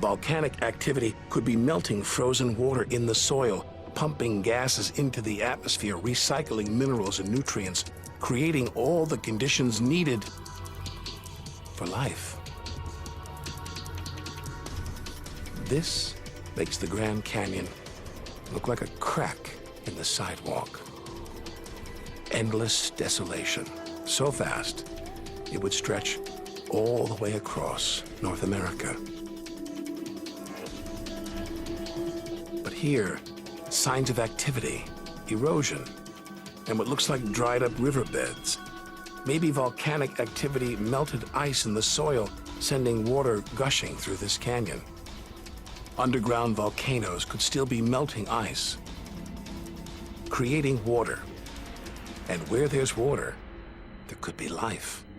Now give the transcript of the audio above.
Volcanic activity could be melting frozen water in the soil, pumping gases into the atmosphere, recycling minerals and nutrients, creating all the conditions needed for life. This makes the Grand Canyon look like a crack in the sidewalk. Endless desolation, so vast it would stretch all the way across North America. But here, signs of activity, erosion, and what looks like dried up riverbeds. Maybe volcanic activity melted ice in the soil, sending water gushing through this canyon. Underground volcanoes could still be melting ice, creating water. And where there's water, there could be life.